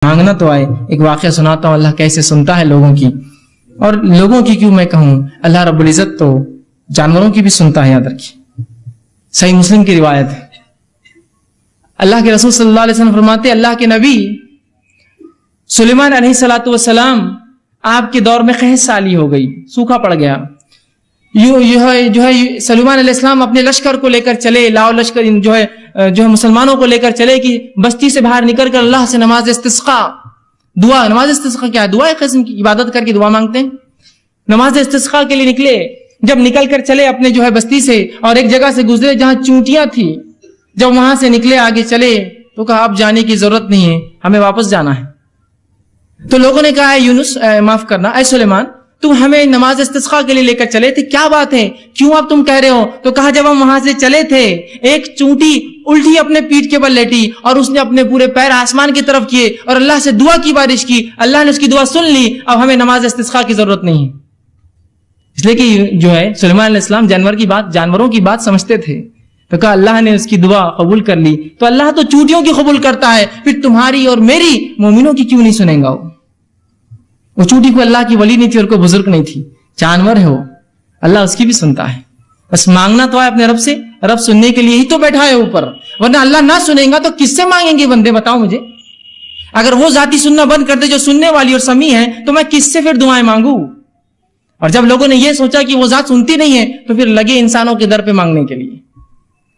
مانگنا تو آئے. ایک واقعہ سناتا ہوں اللہ کیسے سنتا ہے لوگوں کی, اور لوگوں کی کیوں میں کہوں, اللہ رب العزت تو جانوروں کی بھی سنتا ہے. یاد رکھیے, صحیح مسلم کی روایت ہے. اللہ کے رسول صلی اللہ علیہ وسلم فرماتے اللہ کے نبی سلیمان علیہ الصلوۃ والسلام آپ کے دور میں قحط سالی ہو گئی, سوکھا پڑ گیا. جو ہے سلیمان علیہ السلام اپنے لشکر کو لے کر چلے, لاؤ لشکر جو ہے مسلمانوں کو لے کر چلے کہ بستی سے باہر نکل کر اللہ سے نماز استسقاء دعا. نماز استسقاء کیا ہے؟ دعا ایک قسم کی عبادت کر کے دعا مانگتے ہیں. نماز استسقاء کے لیے نکلے. جب نکل کر چلے اپنے جو ہے بستی سے اور ایک جگہ سے گزرے جہاں چونٹیاں تھی, جب وہاں سے نکلے آگے چلے تو کہا اب جانے کی ضرورت نہیں ہے, ہمیں واپس جانا ہے. تو لوگوں نے کہا یونس معاف کرنا, اے سلیمان تم ہمیں نماز استسقاء کے لیے لے کر چلے تھے, کیا بات ہے, کیوں اب تم کہہ رہے ہو؟ تو کہا جب ہم وہاں سے چلے تھے ایک چونٹی الٹی اپنے پیٹھ کے بل لیٹی اور اس نے اپنے پورے پیر آسمان کی طرف کیے اور اللہ سے دعا کی بارش کی, اللہ نے اس کی دعا سن لی, اب ہمیں نماز استسقاء کی ضرورت نہیں ہے. اس لیے کہ جو ہے سلیمان علیہ السلام جانوروں کی بات سمجھتے تھے, تو کہا اللہ نے اس کی دعا قبول کر لی. تو اللہ تو چونٹیوں کی قبول کرتا ہے, پھر تمہاری اور میری مومنوں کی کیوں نہیں سنیں گا؟ وہ چونٹی کو اللہ کی ولی نہیں تھی اور کوئی بزرگ نہیں تھی, جانور ہے وہ, اللہ اس کی بھی سنتا ہے. بس مانگنا تو ہے اپنے رب سے, رب سننے کے لیے ہی تو بیٹھا ہے اوپر, ورنہ اللہ نہ سنیں گا تو کس سے مانگیں گے بندے؟ بتاؤ مجھے. اگر وہ ذاتی سننا بند کر دے جو سننے والی اور سمیع ہے تو میں کس سے پھر دعائیں مانگوں؟ اور جب لوگوں نے یہ سوچا کہ وہ ذات سنتی نہیں ہے تو پھر لگے انسانوں کے در پہ مانگنے کے لیے.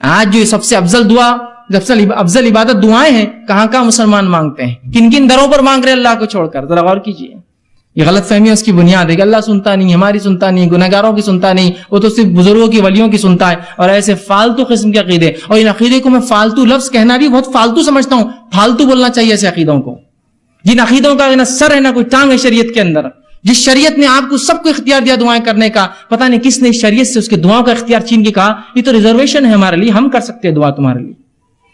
آج جو سب سے افضل دعا, افضل عبادت دعائیں ہیں, کہاں مسلمان مانگتے ہیں, کن کن دروں پر مانگ رہے اللہ کو چھوڑ کر؟ ذرا غور کیجیے. یہ غلط فہمی اس کی بنیاد ہے کہ اللہ سنتا نہیں, ہماری سنتا نہیں, گنہگاروں کی سنتا نہیں, وہ تو صرف بزرگوں کی ولیوں کی سنتا ہے. اور ایسے فالتو قسم کے عقیدے, اور ان عقیدے کو میں فالتو لفظ کہنا بھی بہت فالتو سمجھتا ہوں. فالتو بولنا چاہیے ایسے عقیدوں کو, جن عقیدوں کا نہ سر ہے نہ کوئی ٹانگ ہے شریعت کے اندر. جس شریعت نے آپ کو سب کو اختیار دیا دعائیں کرنے کا, پتہ نہیں کس نے شریعت سے اس کے دعاؤں کا اختیار چھین کے کہا یہ تو ریزرویشن ہے ہمارے لیے, ہم کر سکتے ہیں دعا تمہارے لیے,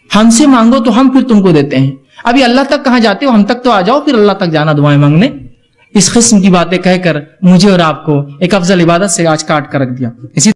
ہم سے مانگو تو ہم پھر تم کو دیتے ہیں. ابھی اللہ تک کہاں جاتے ہو, ہم تک تو آ جاؤ, پھر اللہ تک جانا دعائیں مانگنے. اس قسم کی باتیں کہہ کر مجھے اور آپ کو ایک افضل عبادت سے آج کاٹ کر رکھ دیا. اسی